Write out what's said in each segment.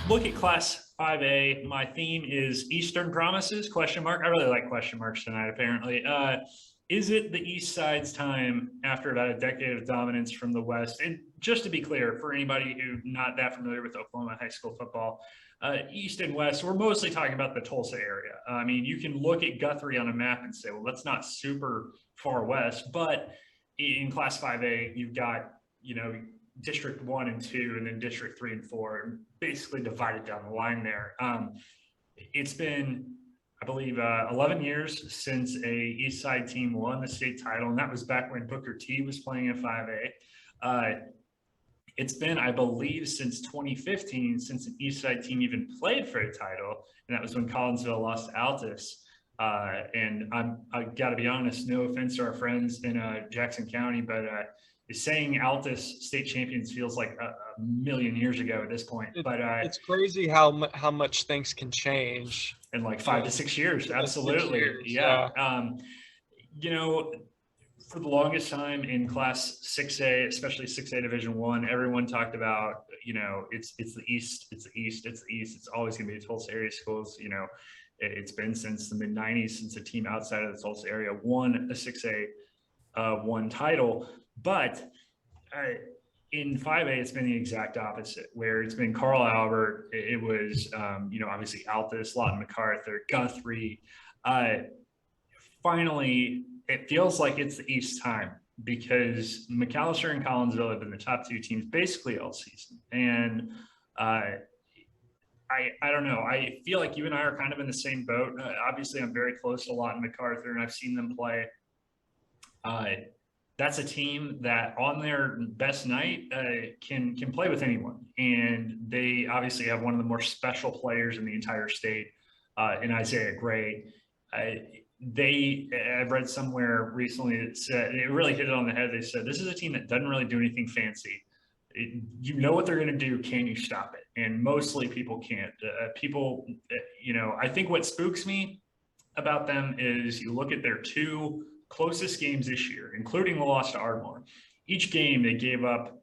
Look at Class 5A. My theme is Eastern Promises, question mark. I really like question marks tonight, apparently. Is it the East Side's time after about a decade of dominance from the West? And just to be clear, for anybody who's not that familiar with Oklahoma high school football, East and West, we're mostly talking about the Tulsa area. I mean, you can look at Guthrie on a map and say, well, that's not super far west, but in Class 5A, you've got, District 1 and 2, and then District 3 and 4, and basically divided down the line there. It's been, I believe, 11 years since a East Side team won the state title, and that was back when Booker T was playing in 5A. It's been, I believe, since 2015 since an East Side team even played for a title, and that was when Collinsville lost to Altus. And I got to be honest, no offense to our friends in Jackson County, but saying Altus state champions feels like a million years ago at this point. But it's crazy how much things can change in like 5 to 6 years. Absolutely. 6 years, yeah. For the longest time in Class 6A, especially 6A Division 1, everyone talked about, it's the East, it's the East, it's the East. It's always going to be Tulsa area schools. It's been since the mid 90s since a team outside of the Tulsa area won a 6A one title. But in 5A, it's been the exact opposite, where it's been Carl Albert. It was, obviously Altus, Lawton MacArthur, Guthrie. Finally, it feels like it's the East time, because McAllister and Collinsville have been the top two teams basically all season. And I don't know. I feel like you and I are kind of in the same boat. Obviously, I'm very close to Lawton MacArthur, and I've seen them play. That's a team that on their best night can play with anyone. And they obviously have one of the more special players in the entire state in Isaiah Gray. I've read somewhere recently that said, it really hit it on the head. They said, this is a team that doesn't really do anything fancy. You know what they're going to do. Can you stop it? And mostly people can't. I think what spooks me about them is you look at their two closest games this year, including the loss to Ardmore. Each game, they gave up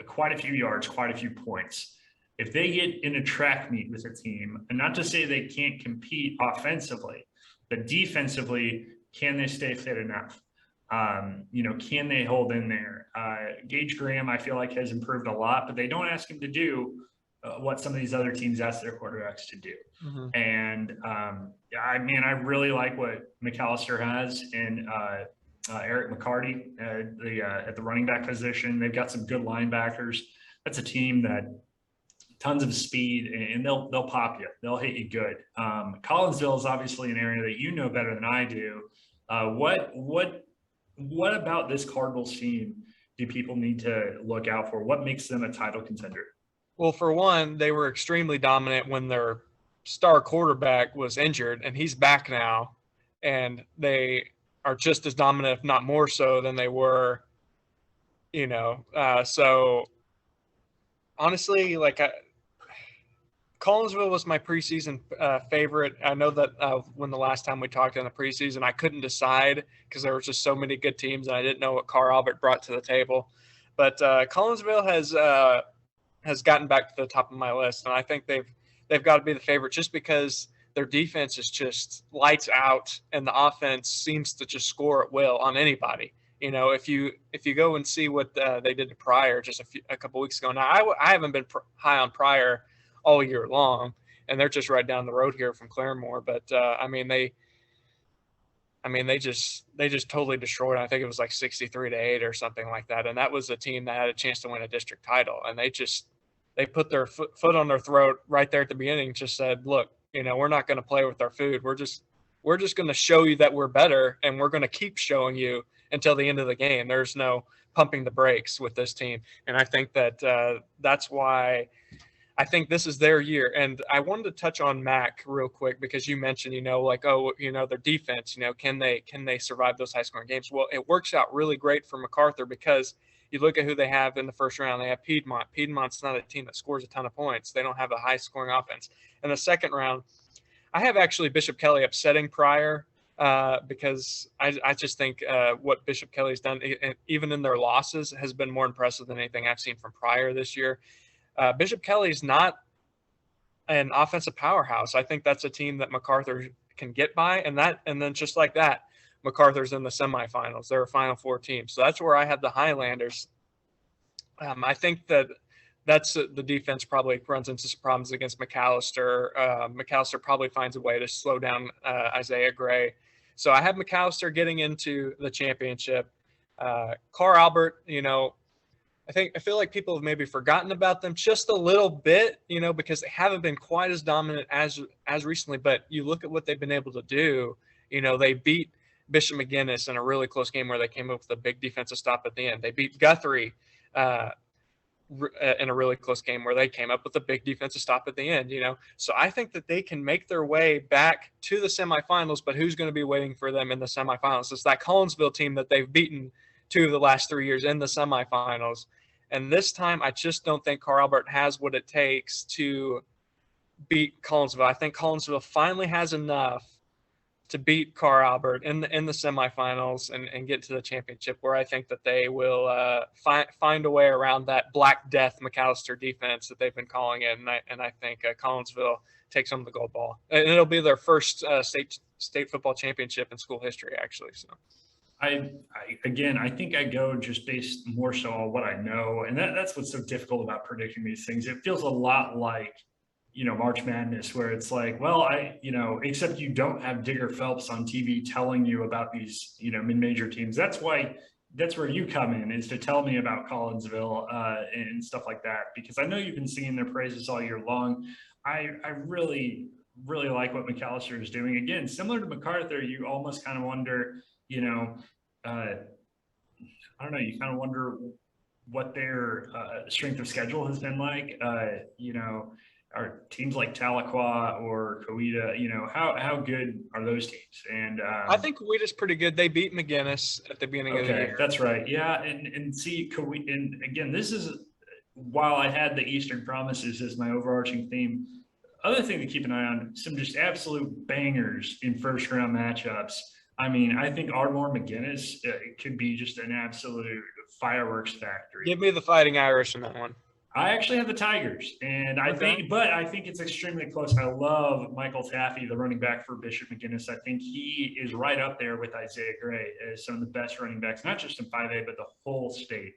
quite a few yards, quite a few points. If they get in a track meet with a team, and not to say they can't compete offensively, but defensively, can they stay fit enough? Can they hold in there? Gage Graham, I feel like, has improved a lot, but they don't ask him to do what some of these other teams ask their quarterbacks to do. Mm-hmm. And I really like what McAllister has in Eric McCarty at the running back position. They've got some good linebackers. That's a team that tons of speed, and they'll pop you. They'll hit you good. Collinsville is obviously an area that you know better than I do. What about this Cardinals team do people need to look out for? What makes them a title contender? Well, for one, they were extremely dominant when their star quarterback was injured, and he's back now. And they are just as dominant, if not more so, than they were, So, honestly, Collinsville was my preseason favorite. I know that when the last time we talked in the preseason, I couldn't decide because there were just so many good teams, and I didn't know what Carl Albert brought to the table. But Collinsville has gotten back to the top of my list, and I think they've got to be the favorite just because their defense is just lights out, and the offense seems to just score at will on anybody. If you go and see what they did to Pryor just a couple weeks ago. Now, I haven't been high on Pryor all year long, and they're just right down the road here from Claremore. But they just totally destroyed. I think it was like 63-8 or something like that. And that was a team that had a chance to win a district title. And they put their foot on their throat right there at the beginning. Just said, look, we're not going to play with our food. We're just going to show you that we're better, and we're going to keep showing you until the end of the game. There's no pumping the brakes with this team. And I think that that's why I think this is their year. And I wanted to touch on Mac real quick because you mentioned, their defense, can they survive those high scoring games? Well, it works out really great for MacArthur because you look at who they have in the first round. They have Piedmont. Piedmont's not a team that scores a ton of points. They don't have a high scoring offense. In the second round, I have actually Bishop Kelly upsetting Pryor because I just think what Bishop Kelly's done, even in their losses, has been more impressive than anything I've seen from Pryor this year. Bishop Kelly's not an offensive powerhouse. I think that's a team that MacArthur can get by, and then just like that, MacArthur's in the semifinals. They're a Final Four team, so that's where I have the Highlanders. I think that's the defense probably runs into some problems against McAllister. McAllister probably finds a way to slow down Isaiah Gray. So I have McAllister getting into the championship. Carl Albert, I feel like people have maybe forgotten about them just a little bit, because they haven't been quite as dominant as recently. But you look at what they've been able to do. They beat Bishop McGuinness in a really close game where they came up with a big defensive stop at the end. They beat Guthrie in a really close game where they came up with a big defensive stop at the end. So I think that they can make their way back to the semifinals. But who's going to be waiting for them in the semifinals? It's that Collinsville team that they've beaten 2 of the last 3 years in the semifinals. And this time, I just don't think Carl Albert has what it takes to beat Collinsville. I think Collinsville finally has enough to beat Carl Albert in the semifinals and get to the championship, where I think that they will find a way around that Black Death McAllister defense that they've been calling it. And I think Collinsville takes home the gold ball. And it'll be their first state football championship in school history, actually. So. I think I go just based more so on what I know. And that's what's so difficult about predicting these things. It feels a lot like, March Madness, where it's like, well, except you don't have Digger Phelps on TV telling you about these, mid-major teams. That's where you come in, is to tell me about Collinsville and stuff like that, because I know you've been singing their praises all year long. I really, really like what McAllister is doing. Again, similar to MacArthur, you almost kind of wonder, I don't know, you kind of wonder what their strength of schedule has been like. Are teams like Tahlequah or Coweta, how good are those teams? And I think Coweta's pretty good. They beat McGuinness at the beginning of the year. That's right. Yeah, and see, Coweta, and again, this is, while I had the Eastern Promises as my overarching theme, other thing to keep an eye on, some just absolute bangers in first round matchups. I mean, I think Ardmore McGuinness could be just an absolute fireworks factory. Give me the Fighting Irish in that one. I actually have the Tigers, and I think it's extremely close. I love Michael Taffy, the running back for Bishop McGuinness. I think he is right up there with Isaiah Gray as some of the best running backs, not just in 5A, but the whole state.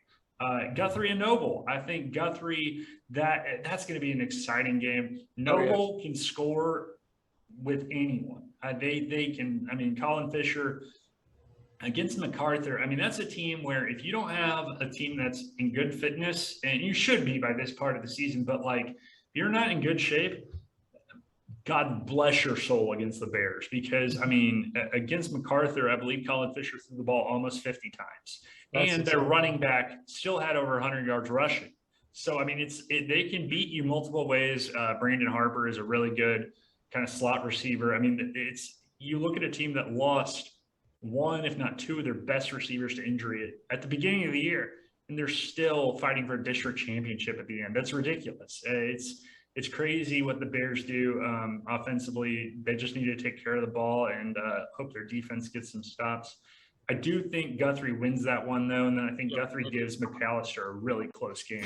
Guthrie and Noble. I think Guthrie, that's going to be an exciting game. Noble can score with anyone. They can. I mean, Colin Fisher against MacArthur, I mean, that's a team where if you don't have a team that's in good fitness, and you should be by this part of the season, but like, if you're not in good shape, God bless your soul against the Bears, because I mean, against MacArthur, I believe Colin Fisher threw the ball almost 50 times. And their running back still had over 100 yards rushing. So, I mean, they can beat you multiple ways. Brandon Harper is a really good kind of slot receiver. I mean, you look at a team that lost one, if not two, of their best receivers to injury at the beginning of the year, and they're still fighting for a district championship at the end. That's ridiculous. It's crazy what the Bears do offensively. They just need to take care of the ball and hope their defense gets some stops. I do think Guthrie wins that one, though, and then I think Guthrie gives McAllister a really close game.